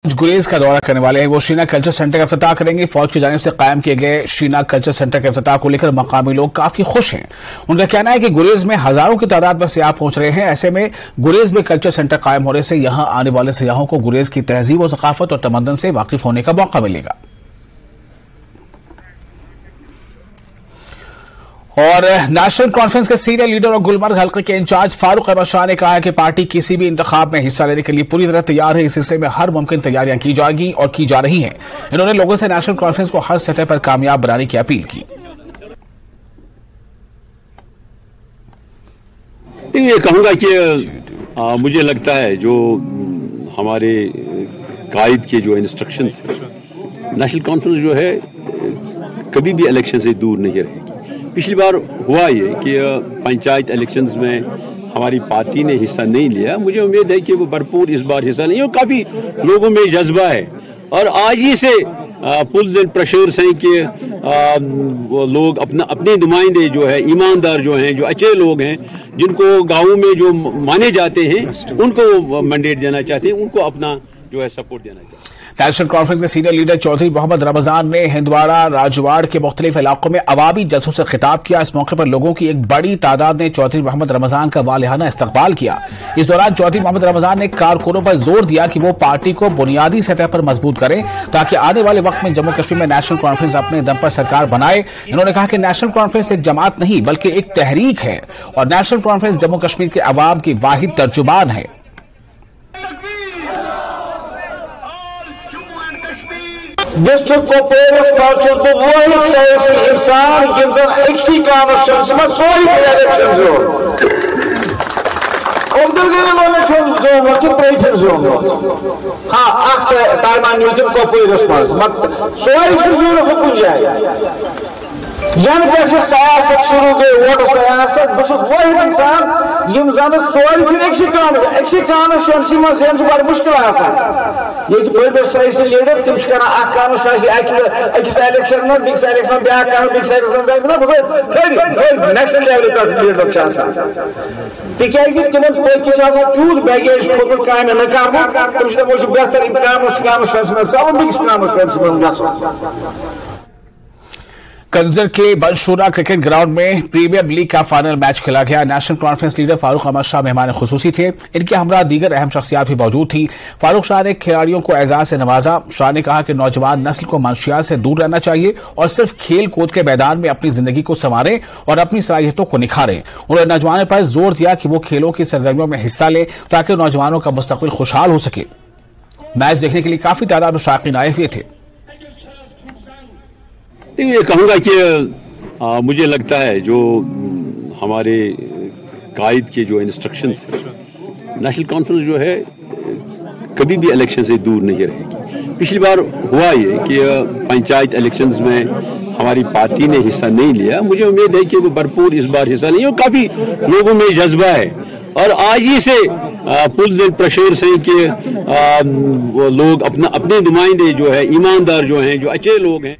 गुरेज का दौरा करने वाले हैं। वो शीना कल्चर सेंटर का इफ्तिताह करेंगे। फौज की जानिब से कायम किए गए शीना कल्चर सेंटर के इफ्तिताह को लेकर मकामी लोग काफी खुश हैं। उनका कहना है कि गुरेज में हजारों की तादाद में सियाह पहुंच रहे हैं। ऐसे में गुरेज में कल्चर सेंटर कायम होने से यहां आने वाले सियाहों को गुरेज की तहजीब और सकाफत और तमद्दन से वाकिफ होने का मौका मिलेगा। और नेशनल कॉन्फ्रेंस के सीनियर लीडर और गुलमर्ग हल्के के इंचार्ज फारूक अहमद शाह ने कहा है कि पार्टी किसी भी इंतखाब में हिस्सा लेने के लिए पूरी तरह तैयार है। इस सिलसिले में हर मुमकिन तैयारियां की जाएगी और की जा रही हैं। इन्होंने लोगों से नेशनल कॉन्फ्रेंस को हर सतह पर कामयाब बनाने की अपील की। ये कहूंगा कि मुझे लगता है जो हमारे कायद के जो इंस्ट्रक्शंस नेशनल कॉन्फ्रेंस जो है कभी भी इलेक्शन से दूर नहीं रहेगी। पिछली बार हुआ ये कि पंचायत इलेक्शंस में हमारी पार्टी ने हिस्सा नहीं लिया। मुझे उम्मीद है कि वो भरपूर इस बार हिस्सा नहीं, और काफी लोगों में जज्बा है और आज ही से पुल्स एंड प्रेशर्स हैं कि लोग अपने नुमाइंदे जो है ईमानदार जो हैं, जो अच्छे लोग हैं, जिनको गाँवों में जो माने जाते हैं, उनको मैंडेट देना चाहते हैं, उनको अपना जो है सपोर्ट देना चाहते हैं। नेशनल कॉन्फ्रेंस के सीनियर लीडर चौधरी मोहम्मद रमजान ने हिंदवाड़ा राजवाड़ के मुख्तलिफ इलाकों में अवामी जलसों से खिताब किया। इस मौके पर लोगों की एक बड़ी तादाद ने चौधरी मोहम्मद रमजान का वालिहाना इस्तकबाल किया। इस दौरान चौधरी मोहम्मद रमजान ने कारकुनों पर जोर दिया कि वो पार्टी को बुनियादी सतह पर मजबूत करें ताकि आने वाले वक्त में जम्मू कश्मीर में नेशनल कॉन्फ्रेंस अपने दम पर सरकार बनाए। इन्होंने कहा कि नेशनल कॉन्फ्रेंस एक जमात नहीं बल्कि एक तहरीक है और नेशनल कॉन्फ्रेंस जम्मू कश्मीर के अवाम की वाहिद तर्जुमान है। डिस्ट्रिक्ट कोपवारस मज वाहिद सियासी इंसान यम जन अक्सी कॉन्स्टिट्यूंसी में सोई इलेक्शन जो अब्दुल कि त्रे जो हाँ टाइम नीतिन कोपवारस मज सोई हुकुन जाए जन पे सियासत शुरू गई वोट सियासत बहुत वाहिद इंसान यम जन सोई कॉन्स्टिट्यूंसी में बड़ मुश्किल ये बड़ सियासी लीडर तम अकिस इलेक्शन में बिस इलेक्शन में ब्या बिस इलेक्शन नेशनल लेवल पे लीडर तिज तिम तूत बैगेज खोत काम न कर बेहतर बिस कंजर के बनशूरा क्रिकेट ग्राउंड में प्रीमियर लीग का फाइनल मैच खेला गया। नेशनल कॉन्फ्रेंस लीडर फारूक अहमद शाह मेहमान खुसूसी थे। इनके हमरा दीगर अहम शख्सियात भी मौजूद थी। फारूक शाह ने खिलाड़ियों को एजाज से नवाजा। शाह ने कहा कि नौजवान नस्ल को मंशियात से दूर रहना चाहिए और सिर्फ खेल कूद के मैदान में अपनी जिंदगी को संवारें और अपनी सलाहियतों को निखारें। उन्होंने नौजवानों पर जोर दिया कि वो खेलों की सरगर्मियों में हिस्सा लें ताकि नौजवानों का मुस्तकबिल खुशहाल हो सके। मैच देखने के लिए काफी तादाद में शायकीन आए हुए थे। ये कहूंगा कि मुझे लगता है जो हमारे कायद के जो इंस्ट्रक्शंस नेशनल कॉन्फ्रेंस जो है कभी भी इलेक्शन से दूर नहीं रहेगी। पिछली बार हुआ ये कि पंचायत इलेक्शंस में हमारी पार्टी ने हिस्सा नहीं लिया। मुझे उम्मीद है कि वो भरपूर इस बार हिस्सा नहीं, और काफी लोगों में जज्बा है और आज ही से पुल्स एंड प्रेशर्स हैं कि लोग अपने नुमाइंदे जो है ईमानदार जो हैं, जो अच्छे लोग हैं,